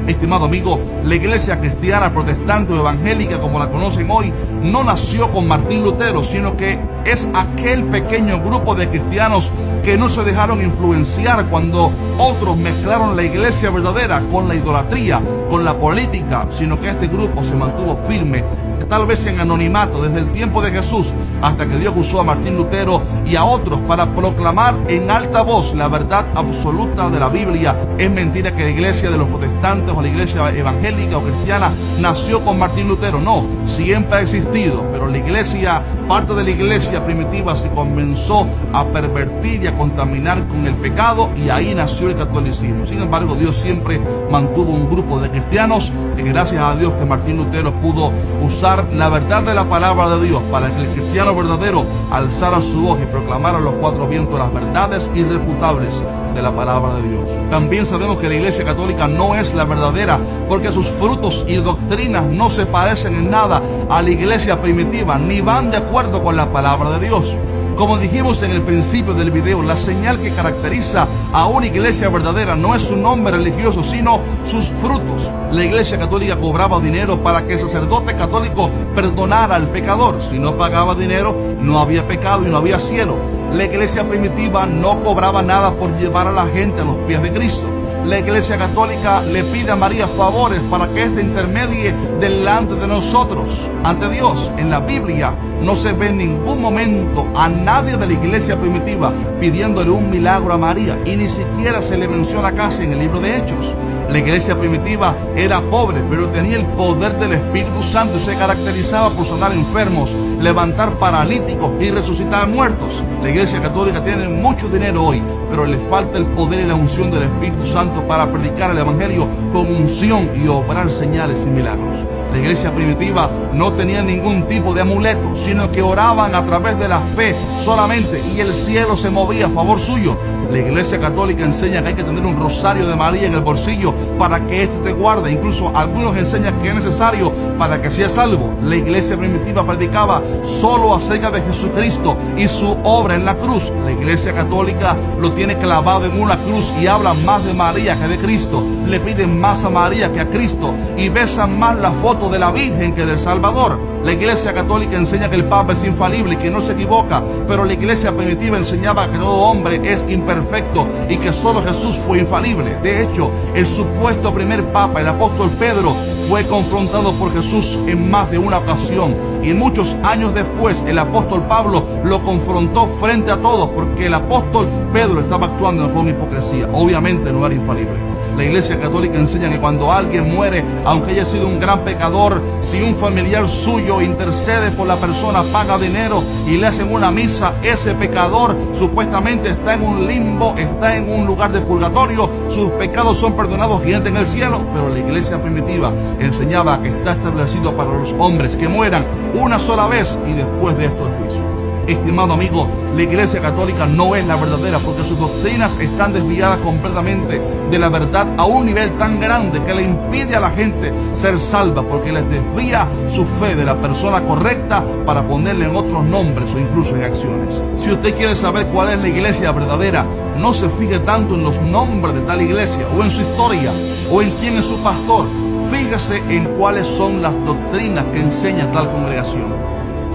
Estimado amigo, la iglesia cristiana, protestante o evangélica, como la conocen hoy, no nació con Martín Lutero, sino que es aquel pequeño grupo de cristianos que no se dejaron influenciar cuando otros mezclaron la iglesia verdadera con la idolatría, con la política, sino que este grupo se mantuvo firme, tal vez en anonimato desde el tiempo de Jesús, hasta que Dios usó a Martín Lutero y a otros para proclamar en alta voz la verdad absoluta de la Biblia. Es mentira que la iglesia de los protestantes o la iglesia evangélica o cristiana nació con Martín Lutero. No, siempre ha existido, pero la iglesia, parte de la iglesia primitiva, se comenzó a pervertir y a contaminar con el pecado, y ahí nació el catolicismo. Sin embargo, Dios siempre mantuvo un grupo de cristianos que, gracias a Dios, que Martín Lutero pudo usar la verdad de la palabra de Dios para que el cristiano verdadero alzara su voz y proclamara a los cuatro vientos las verdades irrefutables de la palabra de Dios. También sabemos que la iglesia católica no es la verdadera, porque sus frutos y doctrinas no se parecen en nada a la iglesia primitiva, ni van de acuerdo con la palabra de Dios. Como dijimos en el principio del video, la señal que caracteriza a una iglesia verdadera no es su nombre religioso, sino sus frutos. La iglesia católica cobraba dinero para que el sacerdote católico perdonara al pecador. Si no pagaba dinero, no había pecado y no había cielo. La iglesia primitiva no cobraba nada por llevar a la gente a los pies de Cristo. La iglesia católica le pide a María favores para que éste intermedie delante de nosotros, ante Dios. En la Biblia no se ve en ningún momento a nadie de la iglesia primitiva pidiéndole un milagro a María, y ni siquiera se le menciona casi en el libro de Hechos. La iglesia primitiva era pobre, pero tenía el poder del Espíritu Santo y se caracterizaba por sanar enfermos, levantar paralíticos y resucitar muertos. La iglesia católica tiene mucho dinero hoy, pero le falta el poder y la unción del Espíritu Santo para predicar el evangelio con unción y obrar señales y milagros. La iglesia primitiva no tenía ningún tipo de amuleto, sino que oraban a través de la fe solamente, y el cielo se movía a favor suyo. La iglesia católica enseña que hay que tener un rosario de María en el bolsillo para que éste te guarde. Incluso algunos enseñan que es necesario para que seas salvo. La iglesia primitiva predicaba solo acerca de Jesucristo y su obra en la cruz. La iglesia católica lo tiene clavado en una cruz y habla más de María que de Cristo. Le piden más a María que a Cristo y besan más la foto de la Virgen que del Salvador. La iglesia católica enseña que el Papa es infalible y que no se equivoca, pero la iglesia primitiva enseñaba que todo hombre es imperfecto y que solo Jesús fue infalible. De hecho, el supuesto primer Papa, el apóstol Pedro, fue confrontado por Jesús en más de una ocasión, y muchos años después el apóstol Pablo lo confrontó frente a todos, porque el apóstol Pedro estaba actuando con hipocresía. Obviamente no era infalible. La iglesia católica enseña que cuando alguien muere, aunque haya sido un gran pecador, si un familiar suyo intercede por la persona, paga dinero y le hacen una misa, ese pecador supuestamente está en un limbo, está en un lugar de purgatorio, sus pecados son perdonados y entra en el cielo. Pero la iglesia primitiva enseñaba que está establecido para los hombres que mueran una sola vez y después de esto el juicio. Estimado amigo, la iglesia católica no es la verdadera, porque sus doctrinas están desviadas completamente de la verdad a un nivel tan grande que le impide a la gente ser salva, porque les desvía su fe de la persona correcta para ponerle en otros nombres o incluso en acciones. Si usted quiere saber cuál es la iglesia verdadera, no se fije tanto en los nombres de tal iglesia o en su historia o en quién es su pastor. Fíjese en cuáles son las doctrinas que enseña tal congregación.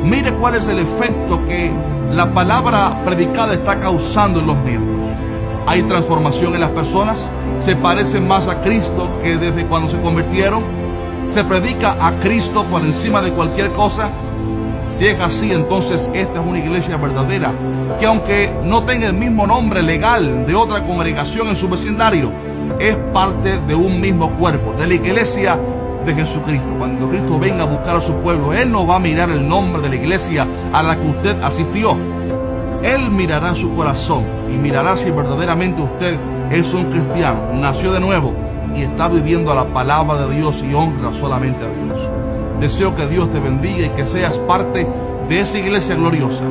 Mire cuál es el efecto que la palabra predicada está causando en los miembros. ¿Hay transformación en las personas? ¿Se parecen más a Cristo que desde cuando se convirtieron? ¿Se predica a Cristo por encima de cualquier cosa? Si es así, entonces esta es una iglesia verdadera, que aunque no tenga el mismo nombre legal de otra congregación en su vecindario, es parte de un mismo cuerpo, de la iglesia de Jesucristo. Cuando Cristo venga a buscar a su pueblo, Él no va a mirar el nombre de la iglesia a la que usted asistió. Él mirará su corazón y mirará si verdaderamente usted es un cristiano, nació de nuevo y está viviendo a la palabra de Dios y honra solamente a Dios. Deseo que Dios te bendiga y que seas parte de esa iglesia gloriosa.